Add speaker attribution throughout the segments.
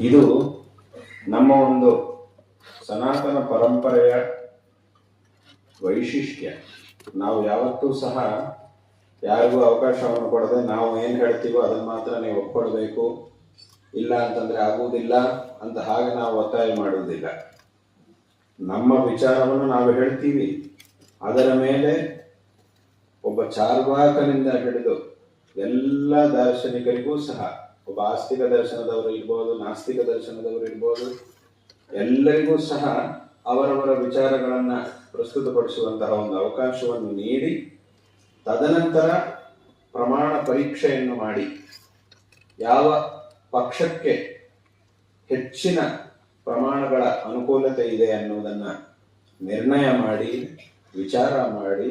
Speaker 1: ಇದು ನಮ್ಮ ಒಂದು ಸನಾತನ ಪರಂಪರೆಯ ವೈಶಿಷ್ಟ್ಯ. ನಾವು ಯಾವತ್ತೂ ಸಹ ಯಾರಿಗೂ ಅವಕಾಶವನ್ನು ಕೊಡದೆ ನಾವು ಏನು ಹೇಳ್ತೀವೋ ಅದನ್ನು ಮಾತ್ರ ನೀವು ಒಪ್ಕೊಳ್ಬೇಕು, ಇಲ್ಲ ಅಂತಂದ್ರೆ ಆಗುವುದಿಲ್ಲ ಅಂತ ಹಾಗೆ ನಾವು ಒತ್ತಾಯ ಮಾಡುವುದಿಲ್ಲ. ನಮ್ಮ ವಿಚಾರವನ್ನು ನಾವು ಹೇಳ್ತೀವಿ, ಅದರ ಮೇಲೆ ಒಬ್ಬ ಚಾರ್ವಾಕನಿಂದ ಹಿಡಿದು ಎಲ್ಲ ದಾರ್ಶನಿಕರಿಗೂ ಸಹ, ಒಬ್ಬ ಆಸ್ತಿಕ ದರ್ಶನದವರು ಇರ್ಬೋದು, ನಾಸ್ತಿಕ ದರ್ಶನದವರು ಇರ್ಬೋದು, ಎಲ್ಲರಿಗೂ ಸಹ ಅವರವರ ವಿಚಾರಗಳನ್ನು ಪ್ರಸ್ತುತಪಡಿಸುವಂತಹ ಒಂದು ಅವಕಾಶವನ್ನು ನೀಡಿ, ತದನಂತರ ಪ್ರಮಾಣ ಪರೀಕ್ಷೆಯನ್ನು ಮಾಡಿ ಯಾವ ಪಕ್ಷಕ್ಕೆ ಹೆಚ್ಚಿನ ಪ್ರಮಾಣಗಳ ಅನುಕೂಲತೆ ಇದೆ ಅನ್ನುವುದನ್ನು ನಿರ್ಣಯ ಮಾಡಿ, ವಿಚಾರ ಮಾಡಿ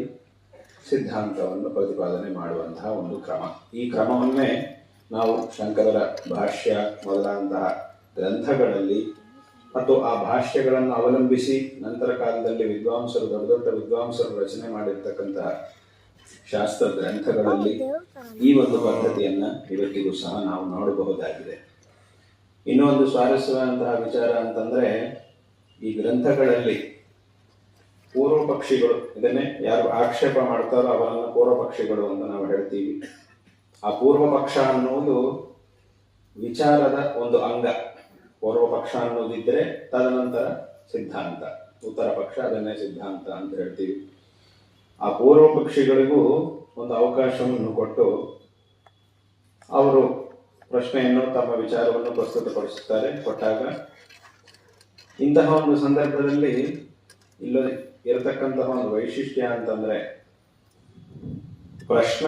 Speaker 1: ಸಿದ್ಧಾಂತವನ್ನು ಪ್ರತಿಪಾದನೆ ಮಾಡುವಂತಹ ಒಂದು ಕ್ರಮ. ಈ ಕ್ರಮವನ್ನೇ ನಾವು ಶಂಕರರ ಭಾಷ್ಯ ಮೊದಲಾದಂತಹ ಗ್ರಂಥಗಳಲ್ಲಿ ಮತ್ತು ಆ ಭಾಷ್ಯಗಳನ್ನು ಅವಲಂಬಿಸಿ ನಂತರ ಕಾಲದಲ್ಲಿ ವಿದ್ವಾಂಸರು, ದೊಡ್ಡ ದೊಡ್ಡ ವಿದ್ವಾಂಸರು ರಚನೆ ಮಾಡಿರ್ತಕ್ಕಂತಹ ಶಾಸ್ತ್ರ ಗ್ರಂಥಗಳಲ್ಲಿ ಈ ಒಂದು ಪದ್ಧತಿಯನ್ನ ಇವತ್ತಿಗೂ ಸಹ ನಾವು ನೋಡಬಹುದಾಗಿದೆ. ಇನ್ನೊಂದು ಸ್ವಾರಸ್ಯವಾದಂತಹ ವಿಚಾರ ಅಂತಂದ್ರೆ, ಈ ಗ್ರಂಥಗಳಲ್ಲಿ ಪೂರ್ವ ಪಕ್ಷಿಗಳು, ಇದನ್ನೇ ಯಾರು ಆಕ್ಷೇಪ ಮಾಡ್ತಾರೋ ಅವರನ್ನು ಪೂರ್ವ ಪಕ್ಷಿಗಳು ಅಂತ ನಾವು ಹೇಳ್ತೀವಿ. ಆ ಪೂರ್ವ ಪಕ್ಷ ಅನ್ನುವುದು ವಿಚಾರದ ಒಂದು ಅಂಗ. ಪೂರ್ವ ಪಕ್ಷ ಅನ್ನೋದಿದ್ರೆ ತದನಂತರ ಸಿದ್ಧಾಂತ, ಉತ್ತರ ಪಕ್ಷ, ಅದನ್ನೇ ಸಿದ್ಧಾಂತ ಅಂತ ಹೇಳ್ತೀವಿ. ಆ ಪೂರ್ವ ಪಕ್ಷಿಗಳಿಗೂ ಒಂದು ಅವಕಾಶವನ್ನು ಕೊಟ್ಟು ಅವರು ಪ್ರಶ್ನೆಯನ್ನು, ತಮ್ಮ ವಿಚಾರವನ್ನು ಪ್ರಸ್ತುತಪಡಿಸುತ್ತಾರೆ. ಕೊಟ್ಟಾಗ ಇಂತಹ ಒಂದು ಸಂದರ್ಭದಲ್ಲಿ ಇರತಕ್ಕಂತಹ ಒಂದು ವೈಶಿಷ್ಟ್ಯ ಅಂತಂದ್ರೆ, ಪ್ರಶ್ನ